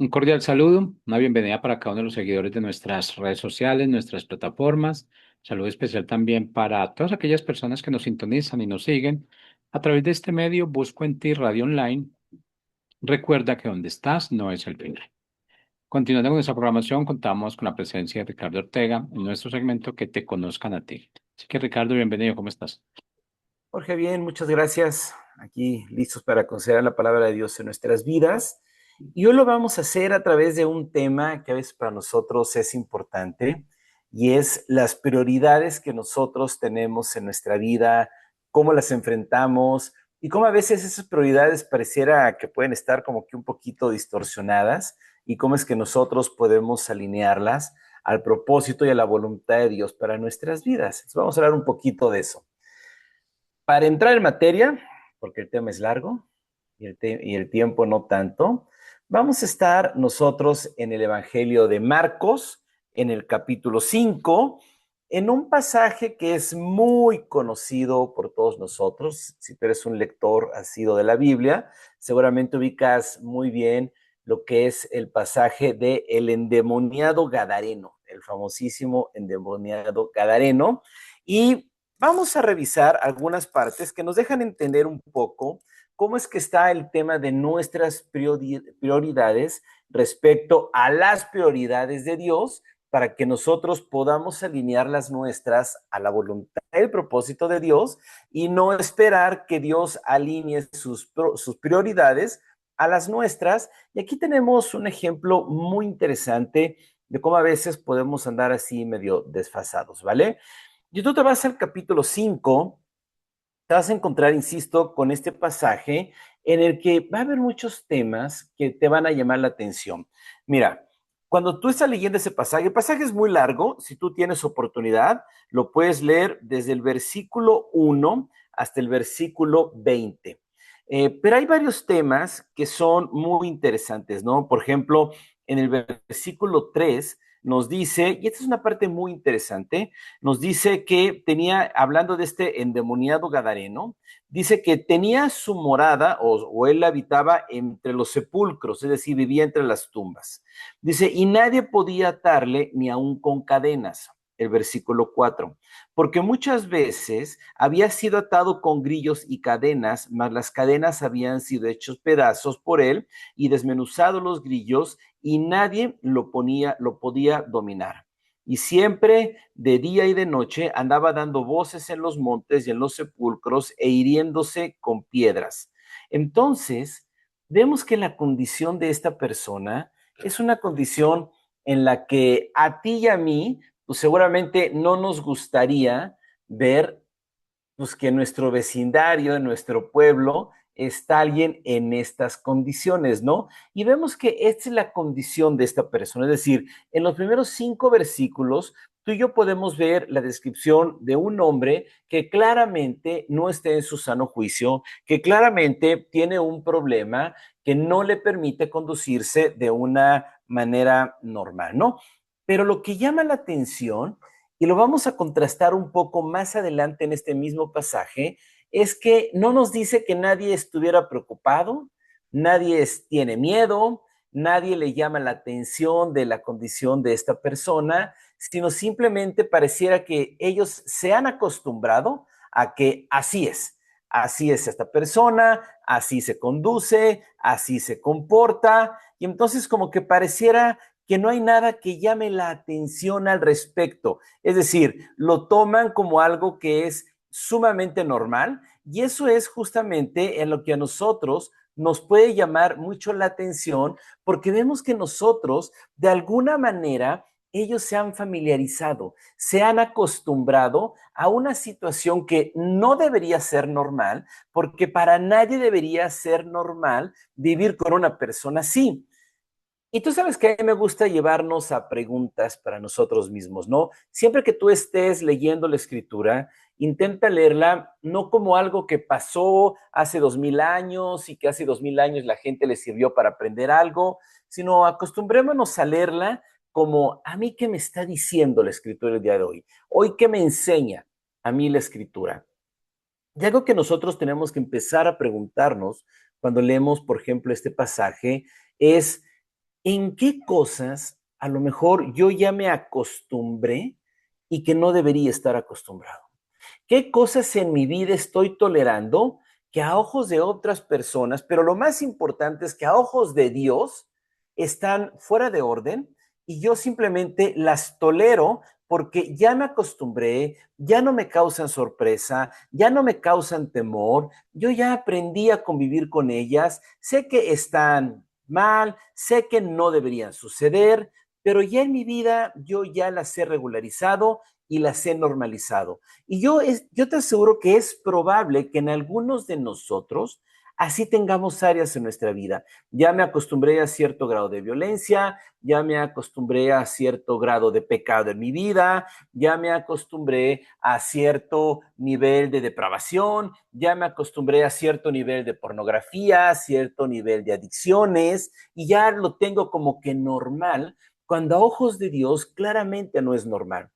Un cordial saludo, una bienvenida para cada uno de los seguidores de nuestras redes sociales, nuestras plataformas. Saludo especial también para todas aquellas personas que nos sintonizan y nos siguen a través de este medio. Busco en ti Radio Online. Recuerda que donde estás no es el final. Continuando con nuestra programación, contamos con la presencia de Ricardo Ortega en nuestro segmento Que te conozcan a ti. Así que Ricardo, bienvenido, ¿cómo estás? Jorge, bien, muchas gracias. Aquí listos para considerar la palabra de Dios en nuestras vidas. Y hoy lo vamos a hacer a través de un tema que a veces para nosotros es importante y es las prioridades que nosotros tenemos en nuestra vida, cómo las enfrentamos y cómo a veces esas prioridades pareciera que pueden estar como que un poquito distorsionadas y cómo es que nosotros podemos alinearlas al propósito y a la voluntad de Dios para nuestras vidas. Entonces, vamos a hablar un poquito de eso. Para entrar en materia, porque el tema es largo y el tiempo no tanto, vamos a estar nosotros en el Evangelio de Marcos, en el capítulo 5, en un pasaje que es muy conocido por todos nosotros. Si tú eres un lector asiduo de la Biblia, seguramente ubicas muy bien lo que es el pasaje de el endemoniado Gadareno, el famosísimo endemoniado Gadareno. Y vamos a revisar algunas partes que nos dejan entender un poco cómo es que está el tema de nuestras prioridades respecto a las prioridades de Dios para que nosotros podamos alinear las nuestras a la voluntad y el propósito de Dios y no esperar que Dios alinee sus prioridades a las nuestras. Y aquí tenemos un ejemplo muy interesante de cómo a veces podemos andar así medio desfasados, ¿vale? Y tú te vas al capítulo 5, te vas a encontrar, insisto, con este pasaje en el que va a haber muchos temas que te van a llamar la atención. Mira, cuando tú estás leyendo ese pasaje, el pasaje es muy largo, si tú tienes oportunidad, lo puedes leer desde el versículo 1 hasta el versículo 20. Pero hay varios temas que son muy interesantes, ¿no? Por ejemplo, en el versículo 3 nos dice, y esta es una parte muy interesante, nos dice que tenía, hablando de este endemoniado gadareno, dice que tenía su morada o él habitaba entre los sepulcros, es decir, vivía entre las tumbas. Dice, y nadie podía atarle ni aun con cadenas. El versículo 4, porque muchas veces había sido atado con grillos y cadenas, mas las cadenas habían sido hechos pedazos por él y desmenuzados los grillos y nadie lo podía dominar. Y siempre de día y de noche andaba dando voces en los montes y en los sepulcros e hiriéndose con piedras. Entonces, vemos que la condición de esta persona es una condición en la que a ti y a mí, pues seguramente no nos gustaría ver pues que en nuestro vecindario, en nuestro pueblo, está alguien en estas condiciones, ¿no? Y vemos que esta es la condición de esta persona, es decir, en los primeros 5 versículos, tú y yo podemos ver la descripción de un hombre que claramente no está en su sano juicio, que claramente tiene un problema que no le permite conducirse de una manera normal, ¿no? Pero lo que llama la atención y lo vamos a contrastar un poco más adelante en este mismo pasaje, es que no nos dice que nadie estuviera preocupado, tiene miedo, nadie le llama la atención de la condición de esta persona, sino simplemente pareciera que ellos se han acostumbrado a que así es esta persona, así se conduce, así se comporta, y entonces como que pareciera que no hay nada que llame la atención al respecto. Es decir, lo toman como algo que es sumamente normal y eso es justamente en lo que a nosotros nos puede llamar mucho la atención porque vemos que nosotros, de alguna manera, ellos se han familiarizado, se han acostumbrado a una situación que no debería ser normal, porque para nadie debería ser normal vivir con una persona así. Y tú sabes que a mí me gusta llevarnos a preguntas para nosotros mismos, ¿no? Siempre que tú estés leyendo la escritura, intenta leerla no como algo que pasó hace 2000 años y que hace 2000 años la gente le sirvió para aprender algo, sino acostumbrémonos a leerla como a mí qué me está diciendo la escritura el día de hoy. Hoy qué me enseña a mí la escritura. Y algo que nosotros tenemos que empezar a preguntarnos cuando leemos, por ejemplo, este pasaje es ¿En qué cosas a lo mejor yo ya me acostumbré y que no debería estar acostumbrado? ¿Qué cosas en mi vida estoy tolerando que a ojos de otras personas, pero lo más importante es que a ojos de Dios están fuera de orden y yo simplemente las tolero porque ya me acostumbré, ya no me causan sorpresa, ya no me causan temor, yo ya aprendí a convivir con ellas, sé que están mal, sé que no deberían suceder, pero ya en mi vida yo ya las he regularizado y las he normalizado. Y yo te aseguro que es probable que en algunos de nosotros así tengamos áreas en nuestra vida. Ya me acostumbré a cierto grado de violencia, ya me acostumbré a cierto grado de pecado en mi vida, ya me acostumbré a cierto nivel de depravación, ya me acostumbré a cierto nivel de pornografía, cierto nivel de adicciones, y ya lo tengo como que normal, cuando a ojos de Dios claramente no es normal.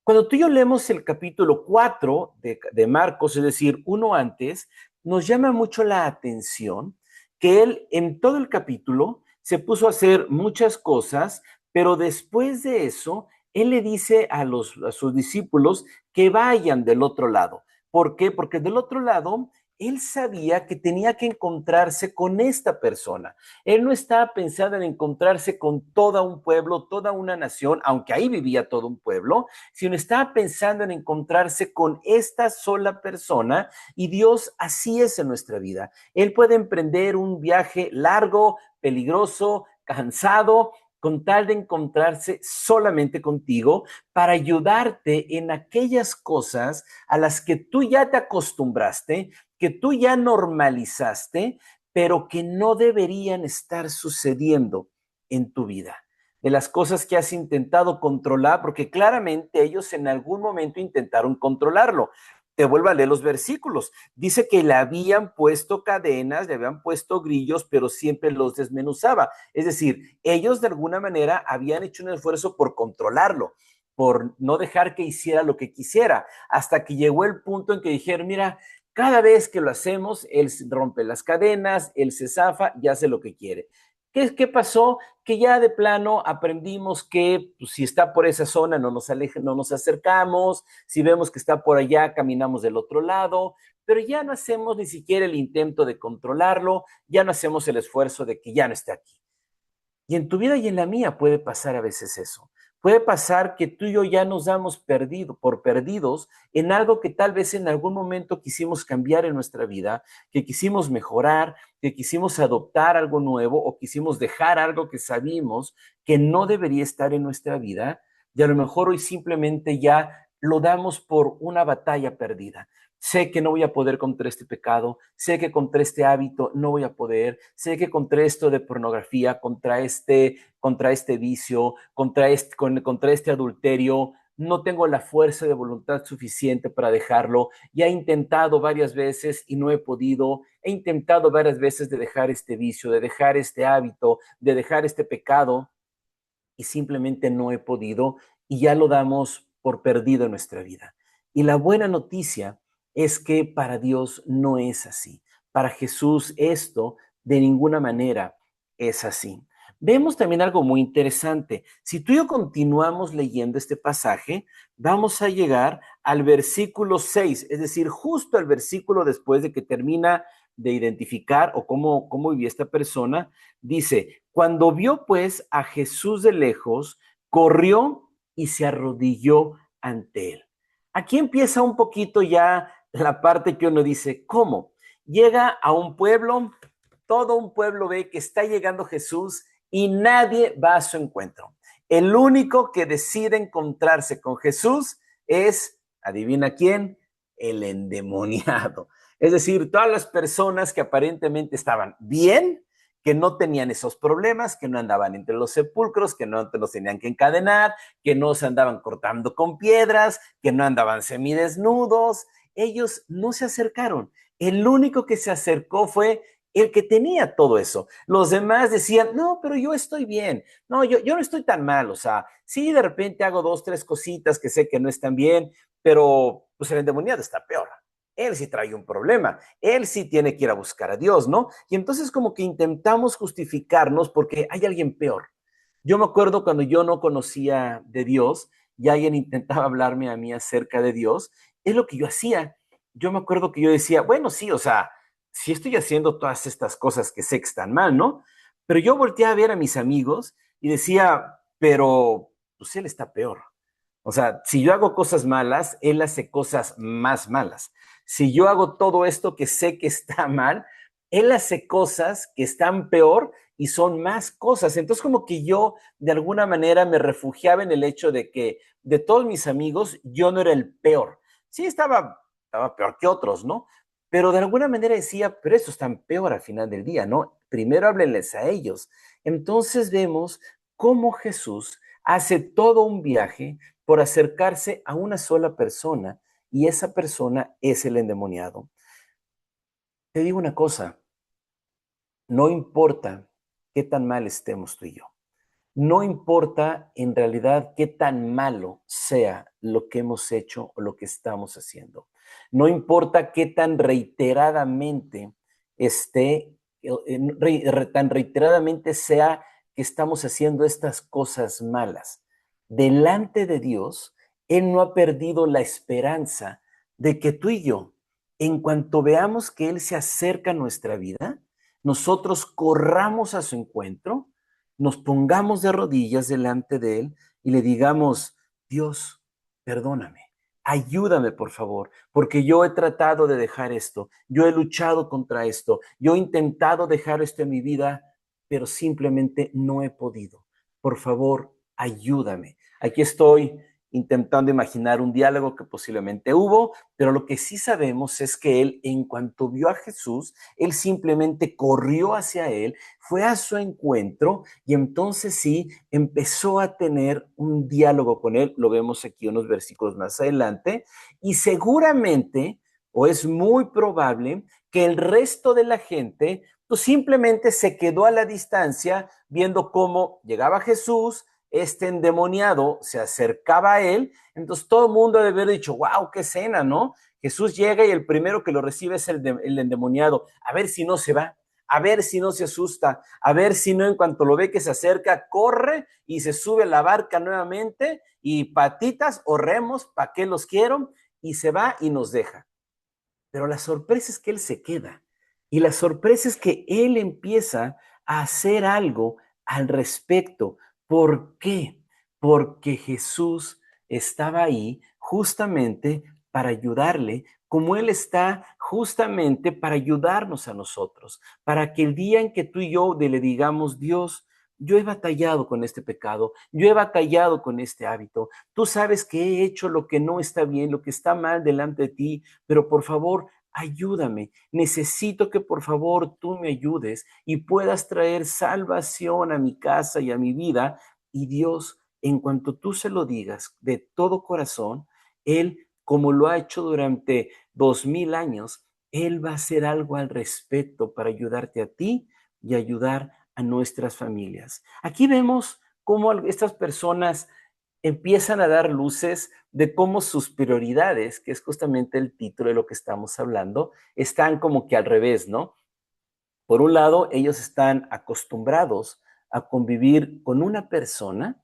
Cuando tú y yo leemos el capítulo 4 de Marcos, es decir, uno antes, nos llama mucho la atención que él en todo el capítulo se puso a hacer muchas cosas, pero después de eso, él le dice a sus discípulos que vayan del otro lado. ¿Por qué? Porque del otro lado, él sabía que tenía que encontrarse con esta persona. Él no estaba pensando en encontrarse con todo un pueblo, toda una nación, aunque ahí vivía todo un pueblo, sino estaba pensando en encontrarse con esta sola persona, y Dios así es en nuestra vida. Él puede emprender un viaje largo, peligroso, cansado, con tal de encontrarse solamente contigo para ayudarte en aquellas cosas a las que tú ya te acostumbraste, que tú ya normalizaste, pero que no deberían estar sucediendo en tu vida, de las cosas que has intentado controlar, porque claramente ellos en algún momento intentaron controlarlo. Te vuelvo a leer los versículos. Dice que le habían puesto cadenas, le habían puesto grillos, pero siempre los desmenuzaba. Es decir, ellos de alguna manera habían hecho un esfuerzo por controlarlo, por no dejar que hiciera lo que quisiera, hasta que llegó el punto en que dijeron, mira, cada vez que lo hacemos, él rompe las cadenas, él se zafa y hace lo que quiere. ¿Qué pasó? Que ya de plano aprendimos que pues, si está por esa zona no nos acercamos, si vemos que está por allá, caminamos del otro lado, pero ya no hacemos ni siquiera el intento de controlarlo, ya no hacemos el esfuerzo de que ya no esté aquí. Y en tu vida y en la mía puede pasar a veces eso. Puede pasar que tú y yo ya nos damos por perdidos en algo que tal vez en algún momento quisimos cambiar en nuestra vida, que quisimos mejorar, que quisimos adoptar algo nuevo o quisimos dejar algo que sabíamos que no debería estar en nuestra vida, y a lo mejor hoy simplemente ya lo damos por una batalla perdida. Sé que no voy a poder contra este pecado, sé que contra este hábito no voy a poder, sé que contra esto de pornografía, contra este vicio, contra este adulterio, no tengo la fuerza de voluntad suficiente para dejarlo. Ya he intentado varias veces y no he podido. He intentado varias veces de dejar este vicio, de dejar este hábito, de dejar este pecado, y simplemente no he podido, y ya lo damos por perdido en nuestra vida. Y la buena noticia es que para Dios no es así. Para Jesús esto de ninguna manera es así. Vemos también algo muy interesante. Si tú y yo continuamos leyendo este pasaje, vamos a llegar al versículo 6, es decir, justo al versículo después de que termina de identificar o cómo vivía esta persona. Dice, cuando vio pues a Jesús de lejos, corrió y se arrodilló ante él. Aquí empieza un poquito ya la parte que uno dice, ¿cómo? Llega a un pueblo, todo un pueblo ve que está llegando Jesús y nadie va a su encuentro. El único que decide encontrarse con Jesús es, adivina quién, el endemoniado. Es decir, todas las personas que aparentemente estaban bien, que no tenían esos problemas, que no andaban entre los sepulcros, que no los tenían que encadenar, que no se andaban cortando con piedras, que no andaban semidesnudos. Ellos no se acercaron. El único que se acercó fue el que tenía todo eso. Los demás decían, no, pero yo estoy bien. No, yo no estoy tan mal. O sea, sí, de repente hago dos, tres cositas que sé que no están bien, pero pues el endemoniado está peor. él sí trae un problema, él sí tiene que ir a buscar a Dios, ¿no? Y entonces como que intentamos justificarnos porque hay alguien peor. Yo me acuerdo cuando yo no conocía de Dios y alguien intentaba hablarme a mí acerca de Dios, es lo que yo hacía. Yo me acuerdo que yo decía, bueno, sí, o sea, sí estoy haciendo todas estas cosas que sé que están mal, ¿no? Pero yo volteé a ver a mis amigos y decía, pero pues él está peor. O sea, si yo hago cosas malas, él hace cosas más malas. Si yo hago todo esto que sé que está mal, él hace cosas que están peor y son más cosas. Entonces, como que yo de alguna manera me refugiaba en el hecho de que de todos mis amigos, yo no era el peor. Sí, estaba peor que otros, ¿no? Pero de alguna manera decía, pero estos están peor al final del día, ¿no? Primero háblenles a ellos. Entonces vemos cómo Jesús hace todo un viaje por acercarse a una sola persona y esa persona es el endemoniado. Te digo una cosa, no importa qué tan mal estemos tú y yo, no importa en realidad qué tan malo sea lo que hemos hecho o lo que estamos haciendo, no importa qué tan reiteradamente esté, tan reiteradamente sea que estamos haciendo estas cosas malas. Delante de Dios, Él no ha perdido la esperanza de que tú y yo, en cuanto veamos que Él se acerca a nuestra vida, nosotros corramos a su encuentro, nos pongamos de rodillas delante de Él y le digamos, Dios, perdóname, ayúdame por favor, porque yo he tratado de dejar esto, yo he luchado contra esto, yo he intentado dejar esto en mi vida, pero simplemente no he podido. Por favor, ayúdame. Aquí estoy intentando imaginar un diálogo que posiblemente hubo, pero lo que sí sabemos es que él, en cuanto vio a Jesús, él simplemente corrió hacia él, fue a su encuentro y entonces sí empezó a tener un diálogo con él, lo vemos aquí unos versículos más adelante, y seguramente, o es muy probable, que el resto de la gente pues simplemente se quedó a la distancia viendo cómo llegaba Jesús, este endemoniado se acercaba a él, entonces todo el mundo debe haber dicho, wow, qué escena, ¿no? Jesús llega y el primero que lo recibe es el endemoniado, a ver si no se va, a ver si no se asusta, a ver si no en cuanto lo ve que se acerca, corre y se sube a la barca nuevamente y patitas o remos, ¿para qué los quiero? Y se va y nos deja. Pero la sorpresa es que él se queda y la sorpresa es que él empieza a hacer algo al respecto. ¿Por qué? Porque Jesús estaba ahí justamente para ayudarle, como Él está justamente para ayudarnos a nosotros, para que el día en que tú y yo le digamos, Dios, yo he batallado con este pecado, yo he batallado con este hábito, tú sabes que he hecho lo que no está bien, lo que está mal delante de ti, pero por favor, ayúdame. Necesito que por favor tú me ayudes y puedas traer salvación a mi casa y a mi vida. Y Dios, en cuanto tú se lo digas de todo corazón, Él, como lo ha hecho durante 2000 años, Él va a hacer algo al respecto para ayudarte a ti y ayudar a nuestras familias. Aquí vemos cómo estas personas empiezan a dar luces de cómo sus prioridades, que es justamente el título de lo que estamos hablando, están como que al revés, ¿no? Por un lado, ellos están acostumbrados a convivir con una persona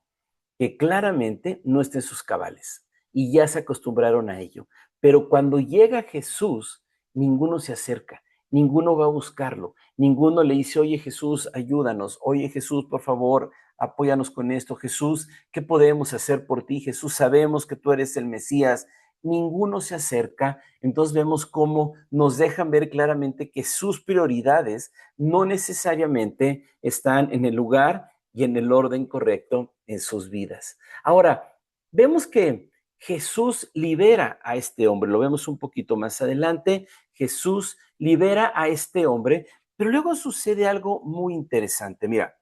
que claramente no está en sus cabales y ya se acostumbraron a ello. Pero cuando llega Jesús, ninguno se acerca, ninguno va a buscarlo, ninguno le dice, oye Jesús, ayúdanos, oye Jesús, por favor, apóyanos con esto, Jesús, ¿qué podemos hacer por ti? Jesús, sabemos que tú eres el Mesías. Ninguno se acerca, entonces vemos cómo nos dejan ver claramente que sus prioridades no necesariamente están en el lugar y en el orden correcto en sus vidas. Ahora, vemos que Jesús libera a este hombre, lo vemos un poquito más adelante, Jesús libera a este hombre, pero luego sucede algo muy interesante. Mira,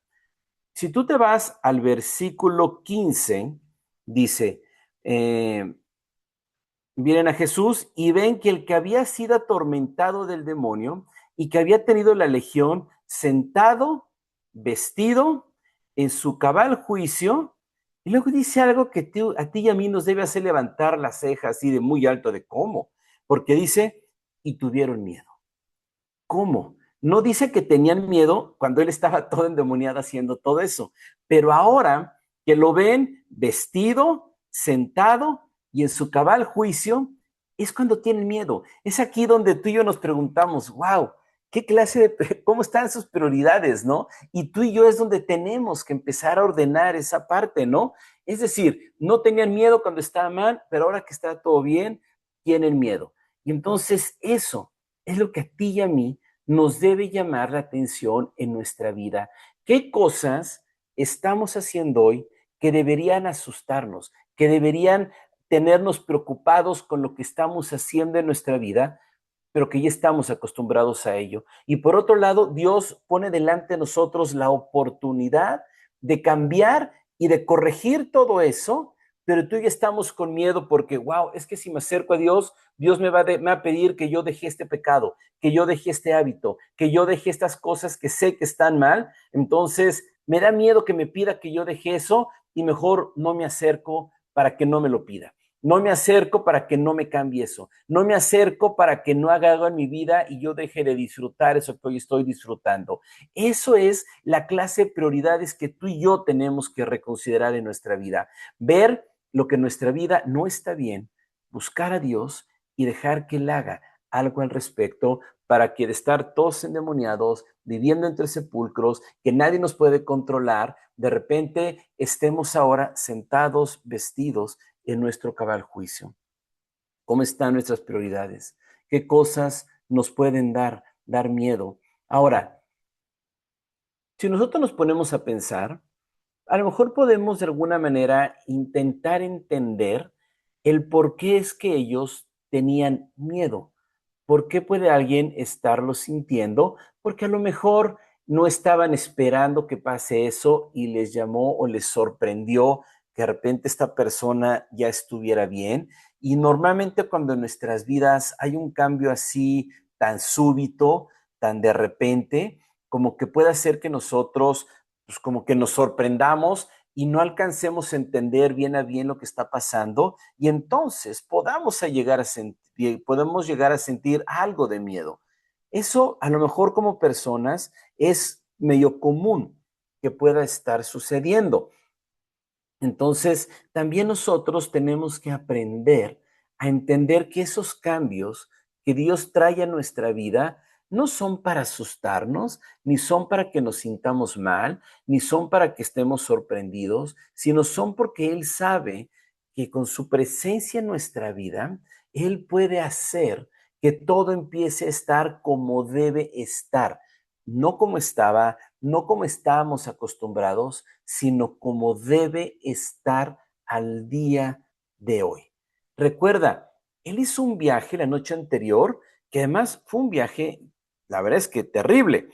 si tú te vas al versículo 15, dice, vienen a Jesús y ven que el que había sido atormentado del demonio y que había tenido la legión sentado, vestido, en su cabal juicio, y luego dice algo que a ti y a mí nos debe hacer levantar las cejas así de muy alto, de cómo, porque dice, y tuvieron miedo. ¿Cómo? No dice que tenían miedo cuando él estaba todo endemoniado haciendo todo eso, pero ahora que lo ven vestido, sentado y en su cabal juicio, es cuando tienen miedo. Es aquí donde tú y yo nos preguntamos, wow, ¿qué clase de, cómo están sus prioridades, no? Y tú y yo es donde tenemos que empezar a ordenar esa parte, ¿no? Es decir, no tenían miedo cuando estaba mal, pero ahora que está todo bien, tienen miedo. Y entonces eso es lo que a ti y a mí nos debe llamar la atención en nuestra vida. ¿Qué cosas estamos haciendo hoy que deberían asustarnos, que deberían tenernos preocupados con lo que estamos haciendo en nuestra vida, pero que ya estamos acostumbrados a ello? Y por otro lado, Dios pone delante de nosotros la oportunidad de cambiar y de corregir todo eso, pero tú ya estamos con miedo porque, wow, es que si me acerco a Dios, Dios me va a pedir que yo deje este pecado, que yo deje este hábito, que yo deje estas cosas que sé que están mal. Entonces, me da miedo que me pida que yo deje eso y mejor no me acerco para que no me lo pida. No me acerco para que no me cambie eso. No me acerco para que no haga algo en mi vida y yo deje de disfrutar eso que hoy estoy disfrutando. Eso es la clase de prioridades que tú y yo tenemos que reconsiderar en nuestra vida. Ver lo que en nuestra vida no está bien, buscar a Dios y dejar que Él haga algo al respecto para que de estar todos endemoniados, viviendo entre sepulcros, que nadie nos puede controlar, de repente estemos ahora sentados, vestidos en nuestro cabal juicio. ¿Cómo están nuestras prioridades? ¿Qué cosas nos pueden dar miedo? Ahora, si nosotros nos ponemos a pensar, a lo mejor podemos de alguna manera intentar entender el por qué es que ellos tenían miedo. ¿Por qué puede alguien estarlo sintiendo? Porque a lo mejor no estaban esperando que pase eso y les llamó o les sorprendió que de repente esta persona ya estuviera bien. Y normalmente cuando en nuestras vidas hay un cambio así tan súbito, tan de repente, como que puede hacer que nosotros, pues como que nos sorprendamos y no alcancemos a entender bien a bien lo que está pasando y entonces podemos llegar a sentir algo de miedo. Eso a lo mejor como personas es medio común que pueda estar sucediendo. Entonces, también nosotros tenemos que aprender a entender que esos cambios que Dios trae a nuestra vida no son para asustarnos, ni son para que nos sintamos mal, ni son para que estemos sorprendidos, sino son porque Él sabe que con su presencia en nuestra vida, Él puede hacer que todo empiece a estar como debe estar, no como estaba, no como estábamos acostumbrados, sino como debe estar al día de hoy. Recuerda, él hizo un viaje la noche anterior, que además fue un viaje, la verdad es que terrible.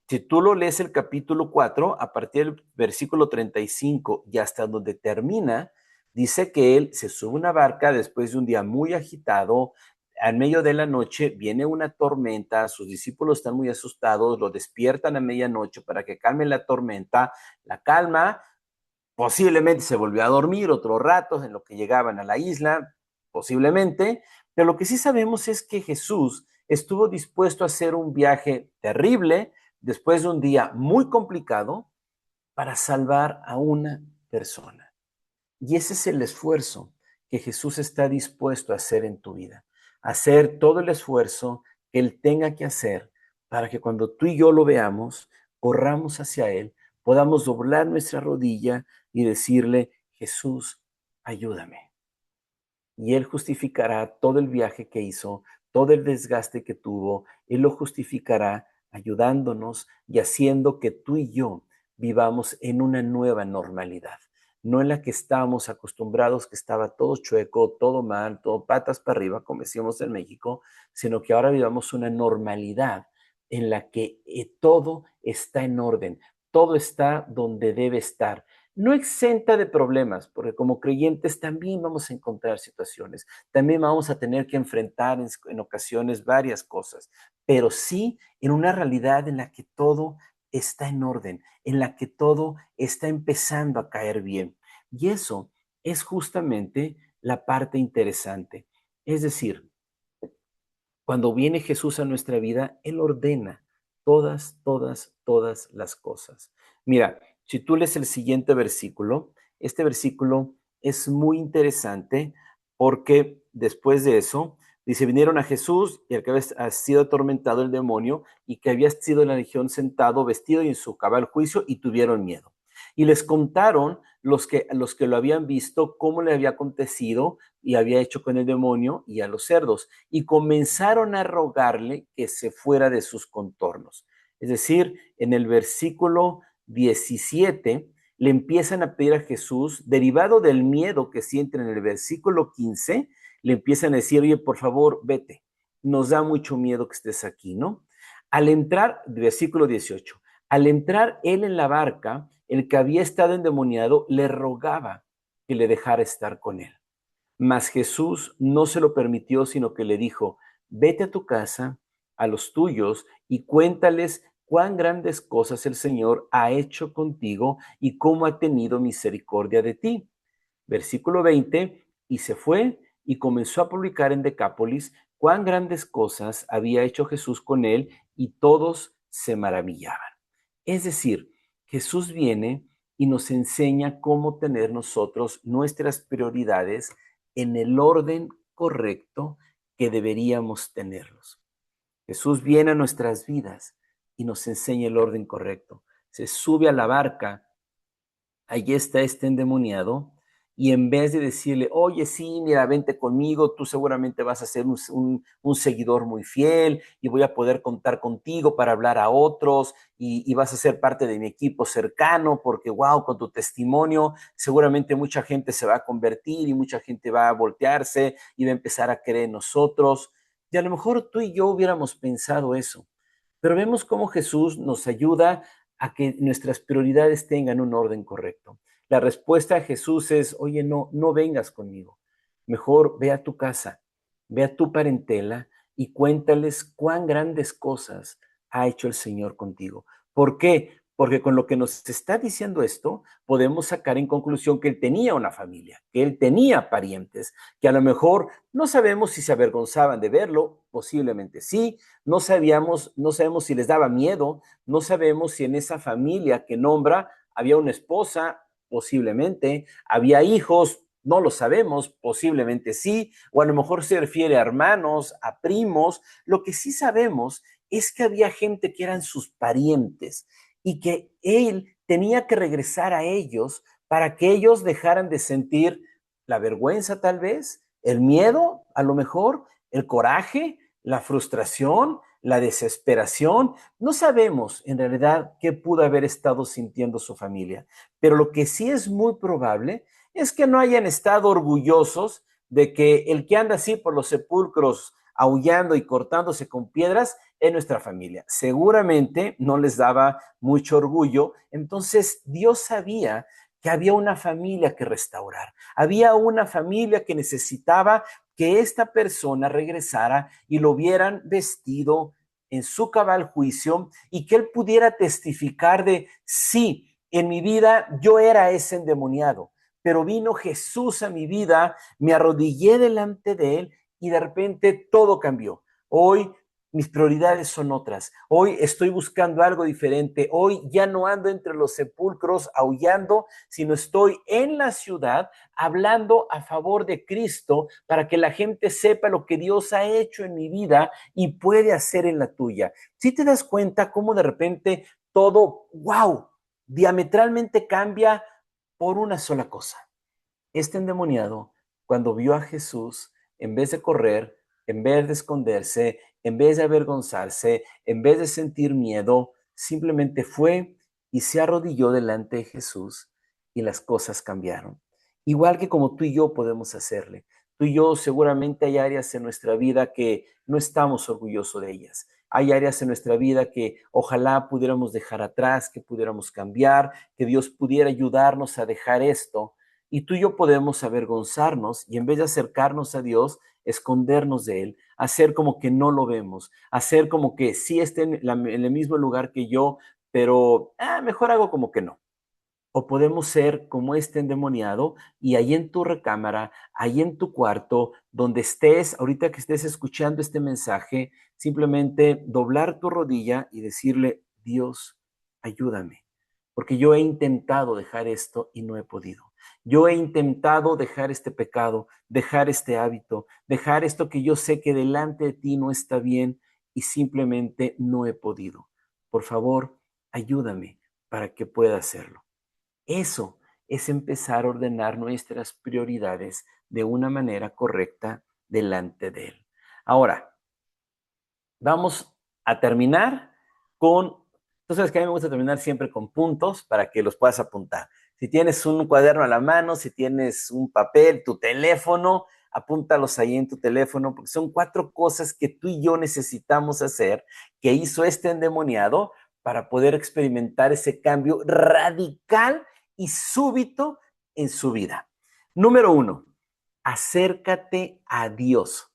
Si tú lo lees el capítulo 4, a partir del versículo 35 y hasta donde termina, dice que él se sube a una barca después de un día muy agitado, al medio de la noche viene una tormenta, sus discípulos están muy asustados, lo despiertan a medianoche para que calme la tormenta, la calma, posiblemente se volvió a dormir otro rato en lo que llegaban a la isla, posiblemente, pero lo que sí sabemos es que Jesús estuvo dispuesto a hacer un viaje terrible después de un día muy complicado para salvar a una persona. Y ese es el esfuerzo que Jesús está dispuesto a hacer en tu vida. Hacer todo el esfuerzo que Él tenga que hacer para que cuando tú y yo lo veamos, corramos hacia Él, podamos doblar nuestra rodilla y decirle, Jesús, ayúdame. Y Él justificará todo el viaje que hizo, todo el desgaste que tuvo. Él lo justificará ayudándonos y haciendo que tú y yo vivamos en una nueva normalidad, no en la que estábamos acostumbrados, que estaba todo chueco, todo mal, todo patas para arriba, como decíamos en México, sino que ahora vivamos una normalidad en la que todo está en orden, todo está donde debe estar, no exenta de problemas, porque como creyentes también vamos a encontrar situaciones, también vamos a tener que enfrentar en ocasiones varias cosas, pero sí en una realidad en la que todo está en orden, en la que todo está empezando a caer bien. Y eso es justamente la parte interesante. Es decir, Cuando viene Jesús a nuestra vida, Él ordena todas las cosas. Mira, si tú lees el siguiente versículo, este versículo es muy interesante porque después de eso, dice, vinieron a Jesús y al que había sido atormentado el demonio y que había sido en la legión sentado, vestido y en su cabal juicio y tuvieron miedo. Y les contaron los que lo habían visto cómo le había acontecido y había hecho con el demonio y a los cerdos, y comenzaron a rogarle que se fuera de sus contornos. Es decir, en el versículo 17 le empiezan a pedir a Jesús, derivado del miedo que sienten en el versículo 15, le empiezan a decir, oye, por favor, vete, nos da mucho miedo que estés aquí, ¿no? Al entrar, versículo 18, al entrar él en la barca, el que había estado endemoniado le rogaba que le dejara estar con él. Mas Jesús no se lo permitió, sino que le dijo, vete a tu casa, a los tuyos, y cuéntales cuán grandes cosas el Señor ha hecho contigo y cómo ha tenido misericordia de ti. Versículo 20, y se fue y comenzó a publicar en Decápolis cuán grandes cosas había hecho Jesús con él, y todos se maravillaban. Es decir, Jesús viene y nos enseña cómo tener nosotros nuestras prioridades en el orden correcto que deberíamos tenerlos. Jesús viene a nuestras vidas y nos enseña el orden correcto. Se sube a la barca, allí está este endemoniado, y en vez de decirle, oye, sí, mira, vente conmigo, tú seguramente vas a ser un seguidor muy fiel y voy a poder contar contigo para hablar a otros y vas a ser parte de mi equipo cercano porque, wow, con tu testimonio seguramente mucha gente se va a convertir y mucha gente va a voltearse y va a empezar a creer en nosotros. Y a lo mejor tú y yo hubiéramos pensado eso, pero vemos cómo Jesús nos ayuda a que nuestras prioridades tengan un orden correcto. La respuesta a Jesús es, oye, no, no vengas conmigo. Mejor ve a tu casa, ve a tu parentela y cuéntales cuán grandes cosas ha hecho el Señor contigo. ¿Por qué? Porque con lo que nos está diciendo esto, podemos sacar en conclusión que él tenía una familia, que él tenía parientes, que a lo mejor no sabemos si se avergonzaban de verlo, posiblemente sí, no sabemos si les daba miedo, no sabemos si en esa familia que nombra había una esposa, posiblemente, había hijos, no lo sabemos, posiblemente sí, o a lo mejor se refiere a hermanos, a primos. Lo que sí sabemos es que había gente que eran sus parientes y que él tenía que regresar a ellos para que ellos dejaran de sentir la vergüenza tal vez, el miedo a lo mejor, el coraje, la frustración, la desesperación. No sabemos en realidad qué pudo haber estado sintiendo su familia, pero lo que sí es muy probable es que no hayan estado orgullosos de que el que anda así por los sepulcros aullando y cortándose con piedras es nuestra familia. Seguramente no les daba mucho orgullo. Entonces Dios sabía que había una familia que restaurar, había una familia que necesitaba que esta persona regresara y lo vieran vestido en su cabal juicio y que él pudiera testificar de, sí, en mi vida yo era ese endemoniado, pero vino Jesús a mi vida, me arrodillé delante de él y de repente todo cambió. Hoy mis prioridades son otras. Hoy estoy buscando algo diferente. Hoy ya no ando entre los sepulcros aullando, sino estoy en la ciudad hablando a favor de Cristo para que la gente sepa lo que Dios ha hecho en mi vida y puede hacer en la tuya. Si te das cuenta cómo de repente todo, wow, diametralmente cambia por una sola cosa. Este endemoniado, cuando vio a Jesús, en vez de correr, en vez de esconderse, en vez de avergonzarse, en vez de sentir miedo, simplemente fue y se arrodilló delante de Jesús y las cosas cambiaron. Igual que como tú y yo podemos hacerle. Tú y yo seguramente hay áreas en nuestra vida que no estamos orgullosos de ellas. Hay áreas en nuestra vida que ojalá pudiéramos dejar atrás, que pudiéramos cambiar, que Dios pudiera ayudarnos a dejar esto, y tú y yo podemos avergonzarnos y en vez de acercarnos a Dios, escondernos de Él, hacer como que no lo vemos, hacer como que sí esté en el mismo lugar que yo, pero mejor hago como que no. o podemos ser como este endemoniado y ahí en tu recámara, ahí en tu cuarto, donde estés, ahorita que estés escuchando este mensaje, simplemente doblar tu rodilla y decirle, Dios, ayúdame, porque yo he intentado dejar esto y no he podido. Yo he intentado dejar este pecado, dejar este hábito, dejar esto que yo sé que delante de ti no está bien y simplemente no he podido. Por favor, ayúdame para que pueda hacerlo. Eso es empezar a ordenar nuestras prioridades de una manera correcta delante de Él. Ahora, vamos a terminar con, tú sabes que a mí me gusta terminar siempre con puntos para que los puedas apuntar. Si tienes un cuaderno a la mano, si tienes un papel, tu teléfono, apúntalos ahí en tu teléfono, porque son 4 cosas que tú y yo necesitamos hacer, que hizo este endemoniado para poder experimentar ese cambio radical y súbito en su vida. Número 1, acércate a Dios.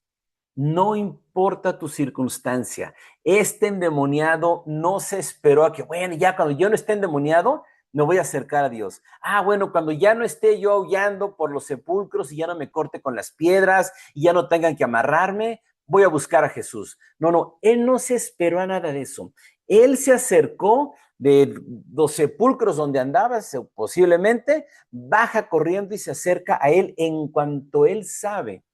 No importa tu circunstancia. Este endemoniado no se esperó a que, bueno, ya cuando yo no esté endemoniado, me voy a acercar a Dios. Ah, bueno, cuando ya no esté yo aullando por los sepulcros y ya no me corte con las piedras y ya no tengan que amarrarme, voy a buscar a Jesús. No, no, él no se esperó a nada de eso. Él se acercó de los sepulcros donde andaba, posiblemente, baja corriendo y se acerca a él en cuanto él sabe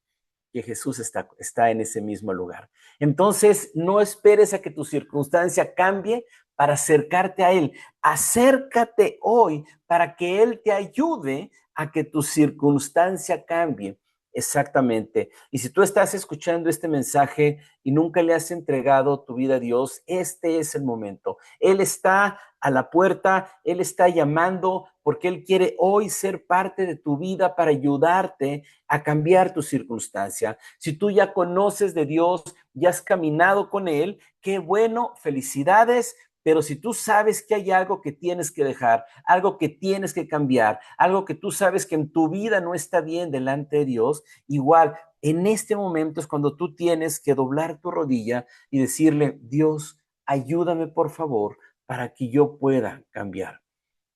que Jesús está en ese mismo lugar. Entonces, no esperes a que tu circunstancia cambie para acercarte a Él. Acércate hoy para que Él te ayude a que tu circunstancia cambie. Exactamente. Y si tú estás escuchando este mensaje y nunca le has entregado tu vida a Dios, este es el momento. Él está a la puerta, Él está llamando porque Él quiere hoy ser parte de tu vida para ayudarte a cambiar tu circunstancia. Si tú ya conoces de Dios, ya has caminado con Él, qué bueno, felicidades. Pero si tú sabes que hay algo que tienes que dejar, algo que tienes que cambiar, algo que tú sabes que en tu vida no está bien delante de Dios, igual en este momento es cuando tú tienes que doblar tu rodilla y decirle, Dios, ayúdame por favor para que yo pueda cambiar.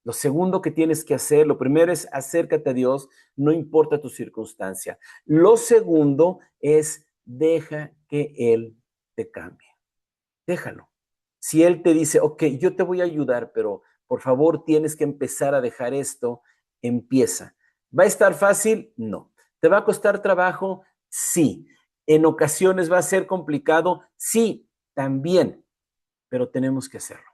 Lo segundo que tienes que hacer, lo primero es acércate a Dios, no importa tu circunstancia. Lo segundo es deja que Él te cambie. Déjalo. Si Él te dice, ok, yo te voy a ayudar, pero por favor tienes que empezar a dejar esto, empieza. ¿Va a estar fácil? No. ¿Te va a costar trabajo? Sí. ¿En ocasiones va a ser complicado? Sí, también, pero tenemos que hacerlo.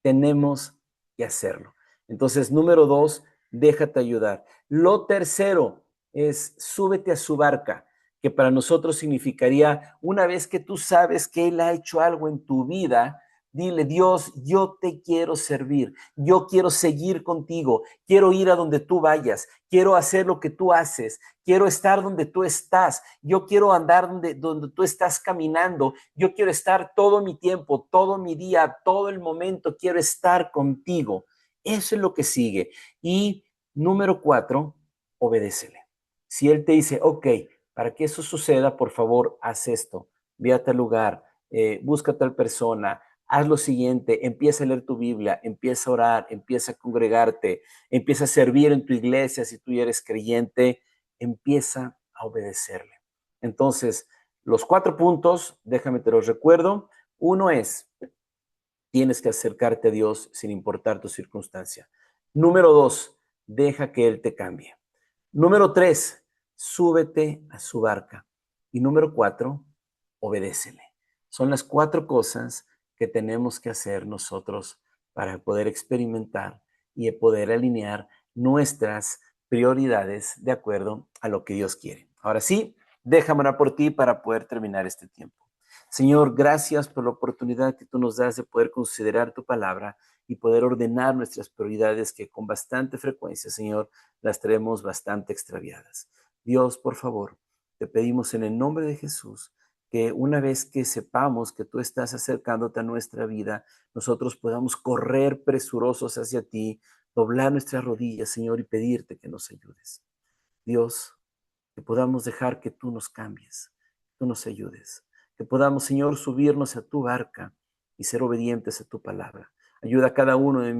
Tenemos que hacerlo. Entonces, número 2, déjate ayudar. Lo tercero es súbete a su barca, que para nosotros significaría, una vez que tú sabes que Él ha hecho algo en tu vida, dile, Dios, yo te quiero servir, yo quiero seguir contigo, quiero ir a donde tú vayas, quiero hacer lo que tú haces, quiero estar donde tú estás, yo quiero andar donde tú estás caminando, yo quiero estar todo mi tiempo, todo mi día, todo el momento, quiero estar contigo. Eso es lo que sigue. Y número 4, obedécele. Si Él te dice, ok, para que eso suceda, por favor, haz esto, ve a tal lugar, busca a tal persona, haz lo siguiente, empieza a leer tu Biblia, empieza a orar, empieza a congregarte, empieza a servir en tu iglesia si tú ya eres creyente, empieza a obedecerle. Entonces, los 4 puntos, déjame te los recuerdo. Uno es, tienes que acercarte a Dios sin importar tu circunstancia. Número 2, deja que Él te cambie. Número 3, súbete a su barca. Y número 4, obedécele. Son las 4 cosas que tenemos que hacer nosotros para poder experimentar y poder alinear nuestras prioridades de acuerdo a lo que Dios quiere. Ahora sí, déjame orar por ti para poder terminar este tiempo. Señor, gracias por la oportunidad que tú nos das de poder considerar tu palabra y poder ordenar nuestras prioridades que con bastante frecuencia, Señor, las traemos bastante extraviadas. Dios, por favor, te pedimos en el nombre de Jesús que una vez que sepamos que tú estás acercándote a nuestra vida, nosotros podamos correr presurosos hacia ti, doblar nuestras rodillas, Señor, y pedirte que nos ayudes. Dios, que podamos dejar que tú nos cambies, que tú nos ayudes, que podamos, Señor, subirnos a tu barca y ser obedientes a tu palabra. Ayuda a cada uno de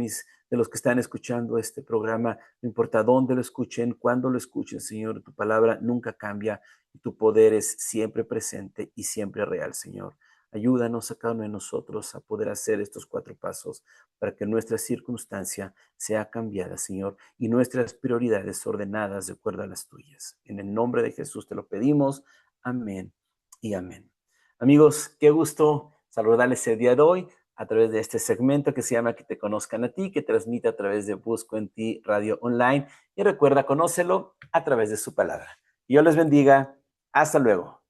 los que están escuchando este programa, no importa dónde lo escuchen, cuándo lo escuchen, Señor, tu palabra nunca cambia y tu poder es siempre presente y siempre real, Señor. Ayúdanos a cada uno de nosotros a poder hacer estos 4 pasos para que nuestra circunstancia sea cambiada, Señor, y nuestras prioridades ordenadas de acuerdo a las tuyas. En el nombre de Jesús te lo pedimos. Amén y amén. Amigos, qué gusto saludarles el día de hoy a través de este segmento que se llama Que te conozcan a ti, que transmite a través de Busco en Ti Radio Online. Y recuerda, conócelo a través de su palabra. Dios les bendiga. Hasta luego.